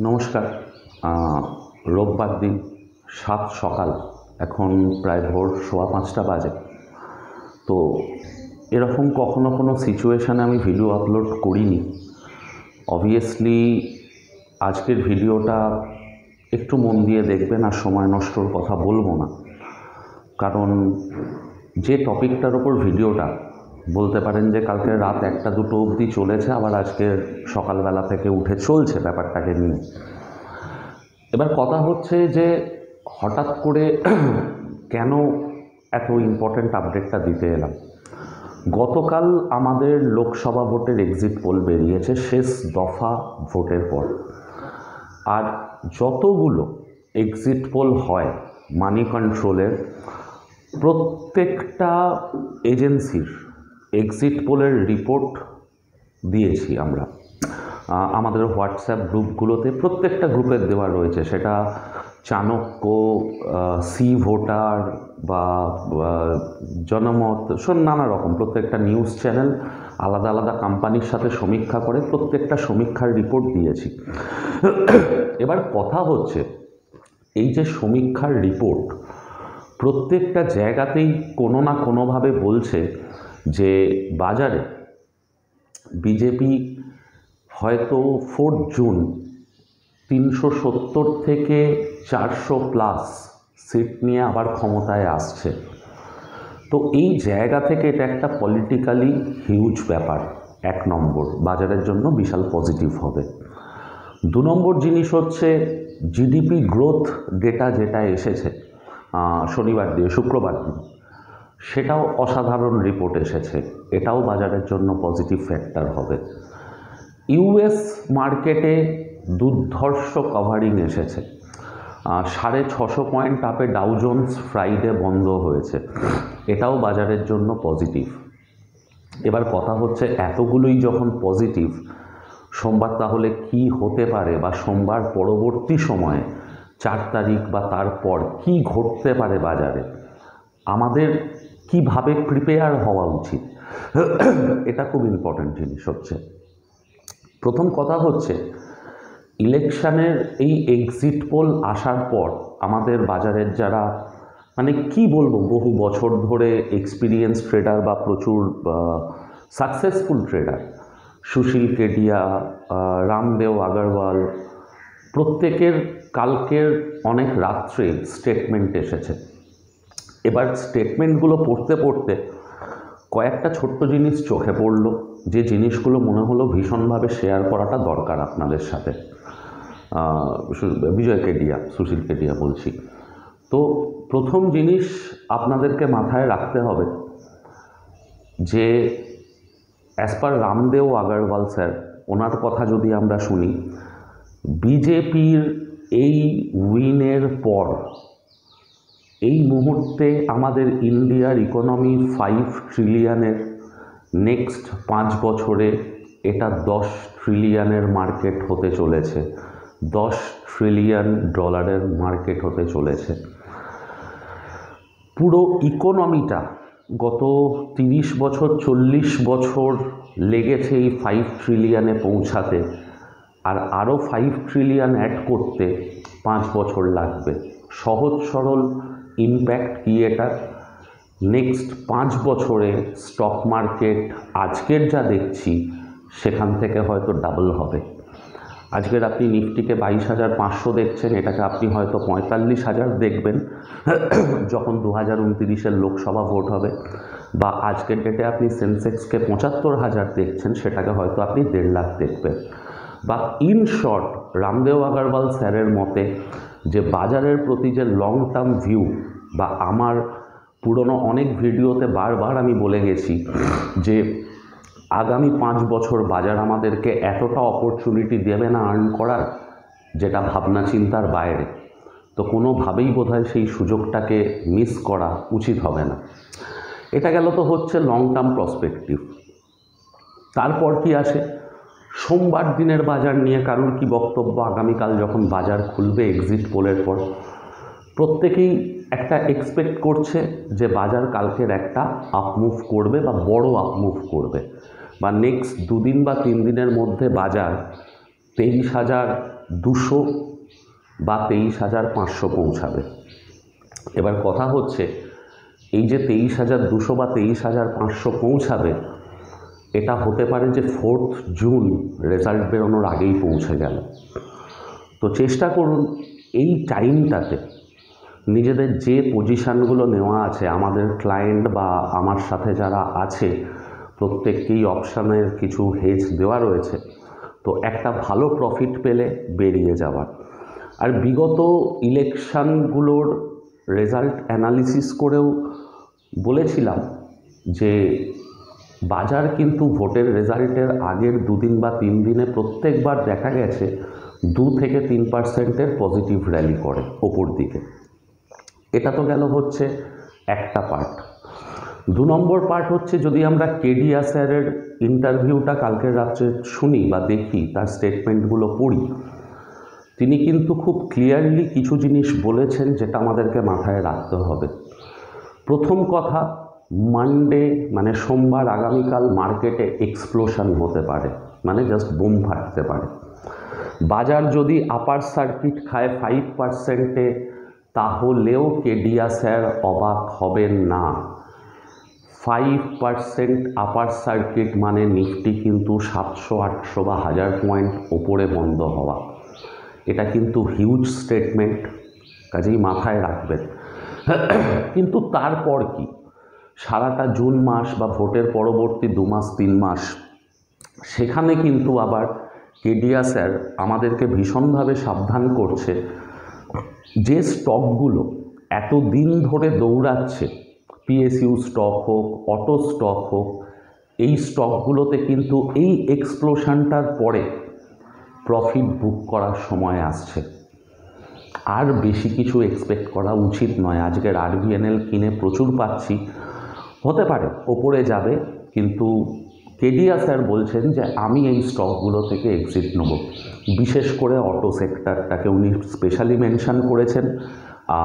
নমস্কার। রোববার দিন 7 সকাল, এখন প্রায় ভোর 5:15 বাজে। তো এরকম কখনো কোনো সিচুয়েশানে আমি ভিডিও আপলোড করিনি। অবভিয়াসলি আজকের ভিডিওটা একটু মন দিয়ে দেখবেন, আর সময় নষ্টর কথা বলবো না। কারণ যে টপিকটার ওপর ভিডিওটা, বলতে পারেন যে কালকে রাত 1-2 অবধি চলেছে, আবার আজকের সকালবেলা থেকে উঠে চলছে ব্যাপারটাকে নিয়ে। এবার কথা হচ্ছে যে হঠাৎ করে কেন এত ইম্পর্ট্যান্ট আপডেটটা দিতে এলাম। গতকাল আমাদের লোকসভা ভোটের এক্সিট পোল বেরিয়েছে, শেষ দফা ভোটের পর। আর যতগুলো এক্সিট পোল হয় মানি কন্ট্রোলের, প্রত্যেকটা এজেন্সির এক্সিট পোলের রিপোর্ট দিয়েছি আমরা আমাদের হোয়াটসঅ্যাপ গ্রুপগুলোতে। প্রত্যেকটা গ্রুপের দেওয়া রয়েছে, সেটা চাণক্য, সি ভোটার বা জনমত, নানা রকম প্রত্যেকটা নিউজ চ্যানেল আলাদা আলাদা কোম্পানির সাথে সমীক্ষা করে প্রত্যেকটা সমীক্ষার রিপোর্ট দিয়েছি। এবার কথা হচ্ছে, এই যে সমীক্ষার রিপোর্ট প্রত্যেকটা জায়গাতেই কোনো না কোনোভাবে বলছে যে বাজারে বিজেপি হয়তো 4 জুন 370 থেকে 400+ সিট নিয়ে আবার ক্ষমতায় আসছে। তো এই জায়গা থেকে এটা একটা পলিটিক্যালি হিউজ ব্যাপার। 1 নম্বর, বাজারের জন্য বিশাল পজিটিভ হবে। 2 নম্বর জিনিস হচ্ছে জিডিপি গ্রোথ ডেটা যেটা এসেছে শুক্রবার দিন, সেটাও অসাধারণ রিপোর্ট এসেছে। এটাও বাজারের জন্য পজিটিভ ফ্যাক্টর হবে। ইউএস মার্কেটে দুর্ধর্ষ কভারিং এসেছে, 650 পয়েন্ট আপে ডাউ জোন্স ফ্রাইডে বন্ধ হয়েছে, এটাও বাজারের জন্য পজিটিভ। এবার কথা হচ্ছে, এতগুলোই যখন পজিটিভ, সোমবার তাহলে কি হতে পারে, বা সোমবার পরবর্তী সময়ে 4 তারিখ বা তারপর কি ঘটতে পারে বাজারে, আমাদের কিভাবে প্রিপেয়ার হওয়া উচিত, এটা খুব ইম্পর্ট্যান্ট জিনিস হচ্ছে। প্রথম কথা হচ্ছে, ইলেকশানের এই এক্সিট পোল আসার পর আমাদের বাজারের যারা কি বলবো, বহু বছর ধরে এক্সপিরিয়েন্স ট্রেডার বা প্রচুর সাকসেসফুল ট্রেডার, সুশীল কেডিয়া, রামদেও আগরওয়াল, প্রত্যেকের কালকের অনেক রাত্রে স্টেটমেন্ট এসেছে। এবার স্টেটমেন্টগুলো পড়তে পড়তে কয়েকটা ছোট্ট জিনিস চোখে পড়লো, যে জিনিসগুলো মনে হলো ভীষণভাবে শেয়ার করাটা দরকার আপনাদের সাথে। সুশীল কেডিয়া বলছি। তো প্রথম জিনিস আপনাদেরকে মাথায় রাখতে হবে যে as per Ramdeo Agarwal sir, ওনার কথা যদি আমরা শুনি, বিজেপির এই উইনের পর এই মুহূর্তে আমাদের ইন্ডিয়ার ইকোনমি 5 ট্রিলিয়নের, নেক্সট 5 বছরে এটা 10 ট্রিলিয়নের মার্কেট হতে চলেছে, $10 ট্রিলিয়ন মার্কেট হতে চলেছে। পুরো ইকোনমিটা গত 30 বছর 40 বছর লেগেছে এই 5 ট্রিলিয়নে পৌঁছাতে, আর আরও 5 ট্রিলিয়ন অ্যাড করতে 5 বছর লাগবে। সহজ সরল ইম্প্যাক্ট কি এটা, নেক্সট 5 বছরে স্টক মার্কেট আজকের যা দেখছি সেখান থেকে হয়তো ডাবল হবে। আজকের আপনি নিফটিকে 22,500 দেখছেন, এটাকে আপনি হয়তো 45,000 দেখবেন যখন 2029-এর লোকসভা ভোট হবে। বা আজকের ডেটে আপনি সেন্সেক্সকে 75,000 দেখছেন, সেটাকে হয়তো আপনি 1.5 লাখ দেখবেন। বা ইন শর্ট, রামদেও আগরওয়াল স্যারের মতে যে বাজারের প্রতি যে লং টার্ম ভিউ, বা আমার পুরনো অনেক ভিডিওতে বারবার আমি বলে গেছি যে আগামী 5 বছর বাজার আমাদেরকে এতটা অপরচুনিটি দেবে না আর্ন করার, যেটা ভাবনা চিন্তার বাইরে। তো কোনোভাবেই বোধহয় সেই সুযোগটাকে মিস করা উচিত হবে না। এটা গেল তো হচ্ছে লং টার্ম প্রসপেক্টিভ। তারপর কি আসে, সোমবার দিনের বাজার নিয়ে কারোর কি বক্তব্য? আগামীকাল যখন বাজার খুলবে এক্সিট পোলের পর, প্রত্যেকেই একটা এক্সপেক্ট করছে যে বাজার কালকের একটা আপমুভ করবে, বা বড় আপমুভ করবে, বা নেক্সট 2 দিন বা 3 দিনের মধ্যে বাজার 23,000 2200 বা 23,500 পৌঁছাবে। এবার কথা হচ্ছে এই যে 23,200 বা 23,500 পৌঁছাবে, এটা হতে পারে যে 4 জুন রেজাল্ট বেরোনোর আগেই পৌঁছে গেল। তো চেষ্টা করুন এই টাইমটাতে নিজেদের যে পজিশানগুলো নেওয়া আছে, আমাদের ক্লায়েন্ট বা আমার সাথে যারা আছে প্রত্যেককেই অপশানের কিছু হেজ দেওয়া রয়েছে, তো একটা ভালো প্রফিট পেলে বেরিয়ে যাওয়ার। আর বিগত ইলেকশানগুলোর রেজাল্ট অ্যানালিসিস করেও বলেছিলাম যে বাজার কিন্তু ভোটের রেজাল্টের আগের 2 দিন বা 3 দিনে প্রত্যেকবার দেখা গেছে 2 থেকে 3% পজিটিভ র্যালি করে ওপর দিকে। এটা তো গেল হচ্ছে একটা পার্ট। 2 নম্বর পার্ট হচ্ছে যদি আমরা কেডিয়া স্যারের ইন্টারভিউটা কালকের রাত্রে শুনি বা দেখি, তার স্টেটমেন্টগুলো পড়ি, তিনি কিন্তু খুব ক্লিয়ারলি কিছু জিনিস বলেছেন যেটা আমাদেরকে মাথায় রাখতে হবে। প্রথম কথা, মানডে মানে সোমবার আগামীকাল মার্কেটে এক্সপ্লোশন হতে পারে, মানে জাস্ট বোম ফাটতে পারে। বাজার যদি আপার সার্কিট খায় 5%-এ, তাহলেও কেডিয়া স্যার অবাক হবেন না। 5% আপার সার্কিট মানে নিফটি কিন্তু 700-800 বা 1000 পয়েন্ট ওপরে বন্ধ হওয়া। এটা কিন্তু হিউজ স্টেটমেন্ট, কাজেই মাথায় রাখবেন। কিন্তু তারপর কি, সারাটা জুন মাস বা ভোটের পরবর্তী 2 মাস 3 মাস, সেখানে কিন্তু আবার কেডিয়া স্যার আমাদেরকে ভীষণভাবে সাবধান করছে যে স্টকগুলো এত দিন ধরে দৌড়াচ্ছে, পিএসইউ স্টক হোক, অটো স্টক হোক, এই স্টকগুলোতে কিন্তু এই এক্সপ্লোশনটার পরে প্রফিট বুক করার সময় আসছে। আর বেশি কিছু এক্সপেক্ট করা উচিত নয়। আজকের আরবিএনএল কিনে প্রচুর পাচ্ছি, হতে পারে ওপরে যাবে, কিন্তু কেডিয়া স্যার বলছেন যে আমি এই স্টকগুলো থেকে এক্সিট নেব। বিশেষ করে অটো সেক্টরটাকে উনি স্পেশালি মেনশন করেছেন,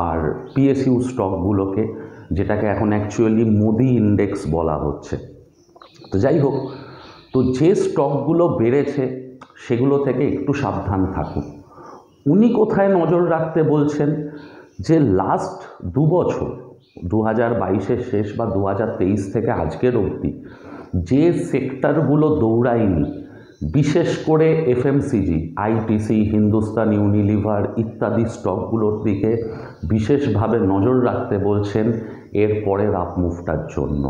আর পিএসইউ স্টকগুলোকে, যেটাকে এখন অ্যাকচুয়ালি মোদি ইন্ডেক্স বলা হচ্ছে। তো যাই হোক, তো যে স্টকগুলো বেড়েছে সেগুলো থেকে একটু সাবধান থাকুন। উনি কোথায় নজর রাখতে বলছেন, যে লাস্ট 2 বছর 2022-এর শেষ বা 2023 থেকে আজকের অবধি যে সেক্টরগুলো দৌড়ায়নি, বিশেষ করে এফএমসিজি, আইটিসি, হিন্দুস্তান ইউনিলিভার ইত্যাদি স্টকগুলোর দিকে বিশেষভাবে নজর রাখতে বলছেন এর পরের আপ মুভটার জন্য।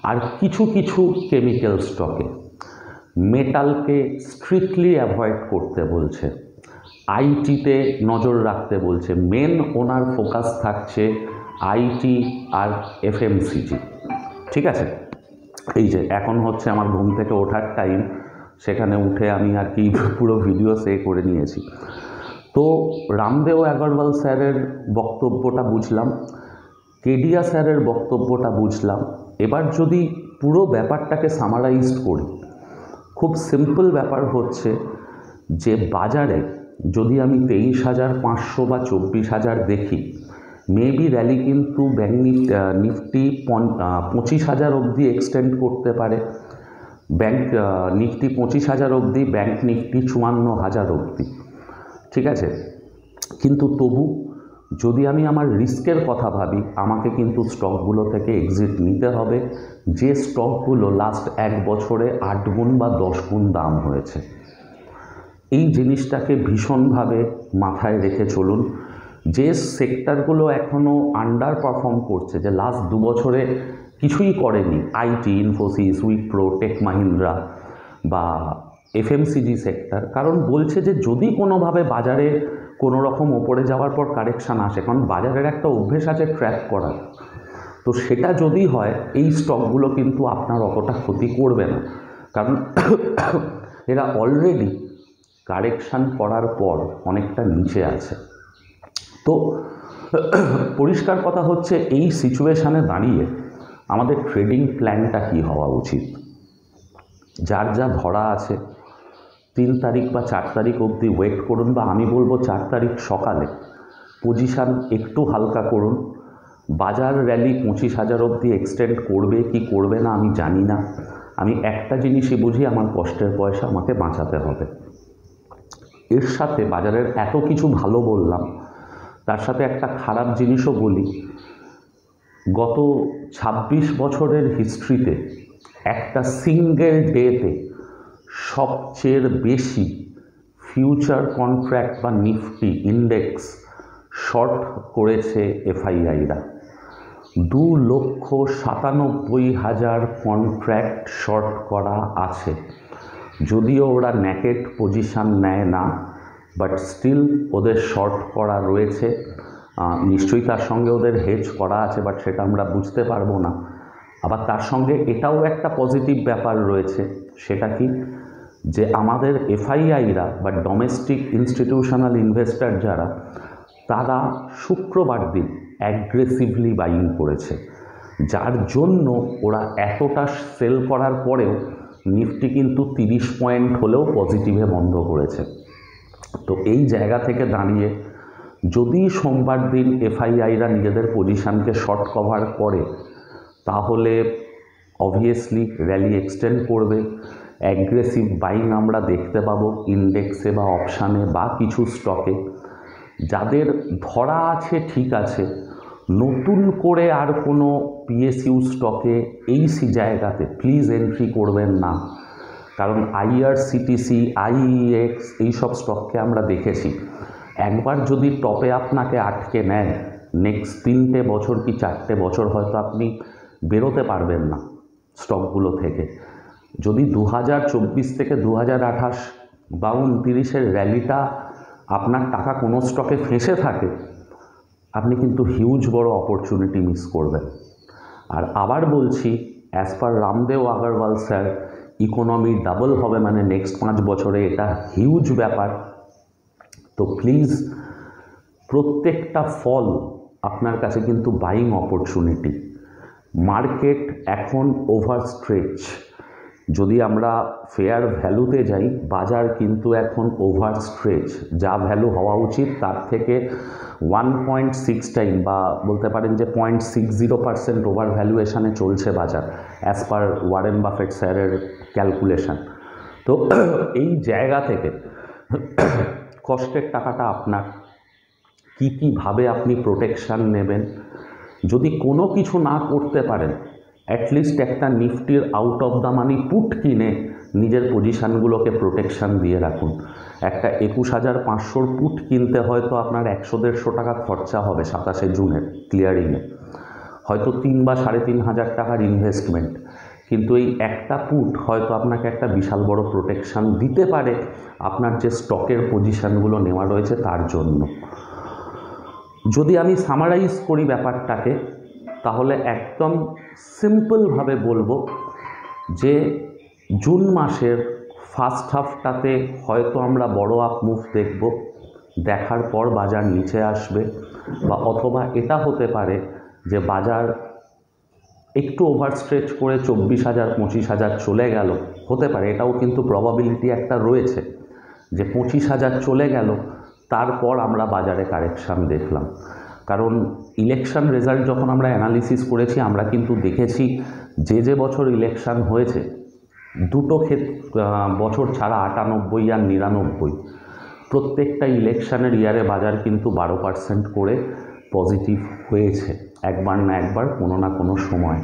আর কিছু কিছু কেমিক্যাল স্টকে, মেটালকে স্ট্রিক্টলি অ্যাভয়েড করতে বলছে, আইটিতে নজর রাখতে বলছে। মেন ওনার ফোকাস থাকছে আইটি আর এফএমসিজি। ঠিক আছে, এই যে এখন হচ্ছে আমার ঘুম থেকে ওঠার টাইম, সেখানে উঠে আমি আর কি পুরো ভিডিও করে নিয়েছি। তো রামদেব আগরওয়াল স্যারের বক্তব্যটা বুঝলাম, কেডিয়া স্যারের বক্তব্যটা বুঝলাম। এবার যদি পুরো ব্যাপারটাকে সামারাইজ করি, খুব সিম্পল ব্যাপার হচ্ছে যে বাজারে যদি আমি 23,500 বা 24,000 দেখি, মেবি র্যালি কিন্তু ব্যাঙ্ক নিফটি 25,000 অবধি এক্সটেন্ড করতে পারে, ব্যাঙ্ক নিফটি 25,000 অবধি, ব্যাঙ্ক নিফটি 54,000 অবধি। ঠিক আছে, কিন্তু তবু যদি আমি আমার রিস্কের কথা ভাবি, আমাকে কিন্তু স্টকগুলো থেকে এক্সিট নিতে হবে যে স্টকগুলো লাস্ট 1 বছরে 8 গুণ বা 10 গুণ দাম হয়েছে। এই জিনিসটাকে ভীষণভাবে মাথায় রেখে চলুন। যে সেক্টরগুলো এখনও আন্ডার পারফর্ম করছে, যে লাস্ট 2 বছরে কিছুই করেনি, আইটি, ইনফোসিস, উইপ্রো, টেক মাহিন্দ্রা বা এফএমসিজি সেক্টর, কারণ বলছে যে যদি কোনোভাবে বাজারে কোনো রকম ওপরে যাওয়ার পর কারেকশান আসে, কারণ বাজারের একটা অভ্যেস আছে ট্র্যাক করার, তো সেটা যদি হয় এই স্টকগুলো কিন্তু আপনার অতটা ক্ষতি করবে না, কারণ এরা অলরেডি কারেকশান করার পর অনেকটা নিচে আছে। তো পরিষ্কার কথা হচ্ছে এই সিচুয়েশানে দাঁড়িয়ে আমাদের ট্রেডিং প্ল্যানটা কী হওয়া উচিত। যার যা ধরা আছে 3 তারিখ বা 4 তারিখ অবধি ওয়েট করুন, বা আমি বলবো 4 তারিখ সকালে পজিশান একটু হালকা করুন। বাজার র্যালি 25,000 অবধি এক্সটেন্ড করবে কি করবে না আমি জানি না। আমি একটা জিনিসই বুঝি, আমার কষ্টের পয়সা আমাকে বাঁচাতে হবে। এর সাথে বাজারের এত কিছু ভালো বললাম, তার সাথে একটা খারাপ জিনিসও বলি। গত 26 বছরের হিস্ট্রিতে একটা সিঙ্গেল ডেতে সবচেয়ে বেশি ফিউচার কন্ট্রাক্ট বা নিফটি ইন্ডেক্স শর্ট করেছে এফআইআইরা। 2,97,000 কন্ট্রাক্ট শর্ট করা আছে। যদিও ওরা নেকেড পজিশান নেয় না, বাট স্টিল ওদের শর্ট করা রয়েছে। নিশ্চয়ই তার সঙ্গে ওদের হেজ করা আছে, বাট সেটা আমরা বুঝতে পারবো না। আবার তার সঙ্গে এটাও একটা পজিটিভ ব্যাপার রয়েছে, সেটা কি, যে আমাদের এফআইআইরা বা ডোমেস্টিক ইনস্টিটিউশনাল ইনভেস্টর যারা, তারা শুক্রবার দিন অ্যাগ্রেসিভলি বাইং করেছে, যার জন্য ওরা এতটা সেল করার পরেও নিফটি কিন্তু 30 পয়েন্ট হলেও পজিটিভে বন্ধ করেছে। তো এই জায়গা থেকে দাঁড়িয়ে যদি সোমবার দিন এফআইআইরা নিজেদের পজিশানকে শর্ট কভার করে, তাহলে অবভিয়াসলি র্যালি এক্সটেন্ড করবে, অ্যাগ্রেসিভ বাইং আমরা দেখতে পাবো ইন্ডেক্সে বা অপশানে বা কিছু স্টকে। যাদের ধরা আছে ঠিক আছে, নতুন করে আর কোনো পিএসইউ স্টকে এই জায়গাতে প্লিজ এন্ট্রি করবেন না। কারণ আইআরসিটিসি, আইইএক্স এইসব স্টককে আমরা দেখেছি, একবার যদি টপে আপনাকে আটকে নেয়, নেক্সট 3টে বছর কি 4টে বছর হয়তো আপনি বেরোতে পারবেন না স্টকগুলো থেকে। যদি 2024 থেকে 2028 বা 29-এর র্যালিটা আপনার টাকা কোনো স্টকে ফেঁসে থাকে, আপনি কিন্তু হিউজ বড় অপরচুনিটি মিস করবেন। আর আবার বলছি, as per Ramdev Agarwal sir, economy double হবে মানে নেক্সট 5 বছরে, এটা হিউজ ব্যাপার। তো প্লিজ, প্রত্যেকটা ফল আপনার কাছে কিন্তু বাইং অপরচুনিটি। মার্কেট এখন ওভার স্ট্রেচ। যদি আমরা ফেয়ার ভ্যালুতে যাই, বাজার কিন্তু এখন ওভার স্ট্রেচ। যা ভ্যালু হওয়া উচিত তার থেকে 1.6 টাইম বা বলতে পারেন যে 0.60% ওভার ভ্যালুয়েশানে চলছে বাজার, অ্যাজ পার ওয়ারেন বাফেট স্যারের ক্যালকুলেশন। তো এই জায়গা থেকে কষ্টের টাকাটা আপনার, কীভাবে আপনি প্রোটেকশান নেবেন। যদি কোনো কিছু না করতে পারেন, অ্যাটলিস্ট একটা নিফটির out of the money put কিনে নিজের পজিশানগুলোকে প্রোটেকশান দিয়ে রাখুন। একটা 21,500 পুট কিনতে হয়তো আপনার 100-150 টাকা খরচা হবে 27শে জুনের ক্লিয়ারিংয়ে, হয়তো 3 বা 3,500 টাকার ইনভেস্টমেন্ট, কিন্তু এই একটা পুট হয়তো আপনাকে একটা বিশাল বড় প্রোটেকশান দিতে পারে আপনার যে স্টকের পজিশানগুলো নেওয়া রয়েছে তার জন্য। যদি আমি সামারাইজ করি ব্যাপারটাকে, তাহলে একদম সিম্পলভাবে বলবো যে জুন মাসের ফার্স্ট হাফটাতে হয়তো আমরা বড় আপ মুভ দেখব, দেখার পর বাজার নিচে আসবে, বা অথবা এটা হতে পারে যে বাজার একটু ওভারস্ট্রেচ করে 24,000-25,000 চলে গেল, হতে পারে, এটাও কিন্তু প্রবাবিলিটি একটা রয়েছে যে 25,000 চলে গেল, তারপর আমরা বাজারে কারেকশান দেখলাম। কারণ ইলেকশন রেজাল্ট যখন আমরা অ্যানালিসিস করেছি, আমরা কিন্তু দেখেছি যে বছর ইলেকশন হয়েছে, দুটো বছর ছাড়া 98 আর 99, প্রত্যেকটা ইলেকশনের ইয়ারে বাজার কিন্তু 12% করে পজিটিভ হয়েছে, একবার না একবার, কোনো না কোনো সময়।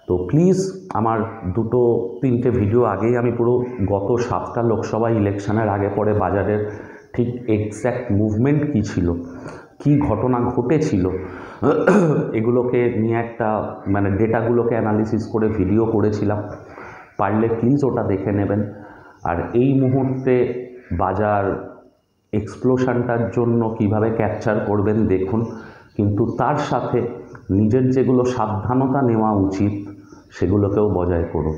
তো প্লিজ, আমার 2-3টে ভিডিও আগেই আমি পুরো গত 7টা লোকসভা ইলেকশনের আগে পরে বাজারের ঠিক এক্স্যাক্ট মুভমেন্ট কী ছিল, কি ঘটনা ঘটেছিল, এগুলোকে নিয়ে একটা মানে ডেটাগুলোকে অ্যানালিসিস করে ভিডিও করেছিলাম, পারলে প্লিজ ওটা দেখে নেবেন। আর এই মুহূর্তে বাজার এক্সপ্লোশনটার জন্য কিভাবে ক্যাপচার করবেন দেখুন, কিন্তু তার সাথে নিজের যেগুলো সাবধানতা নেওয়া উচিত সেগুলোকেও বজায় করুন।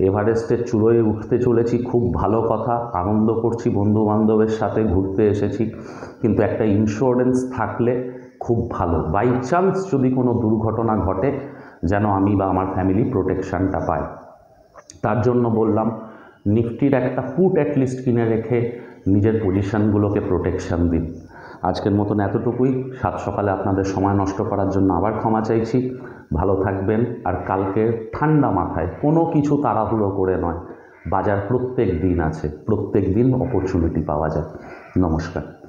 এভারেস্টের চূড়োয় উঠতে চলেছি, খুব ভালো কথা, আনন্দ করছি, বন্ধুবান্ধবের সাথে ঘুরতে এসেছি, কিন্তু একটা ইন্স্যুরেন্স থাকলে খুব ভালো। বাই চান্স যদি কোনো দুর্ঘটনা ঘটে, যেন আমি বা আমার ফ্যামিলি প্রোটেকশানটা পাই। তার জন্য বললাম, নিফটির একটা পুট অ্যাটলিস্ট কিনে রেখে নিজের পজিশানগুলোকে প্রোটেকশান দিন। আজকের মতন এতটুকুই। সাত সকালে আপনাদের সময় নষ্ট করার জন্য আবার ক্ষমা চাইছি। ভালো থাকবেন। আর কালকে ঠান্ডা মাথায়, কোনো কিছু তাড়াহুড়ো করে নয়, বাজার প্রত্যেক দিন আছে, প্রত্যেক দিন অপরচুনিটি পাওয়া যায়। নমস্কার।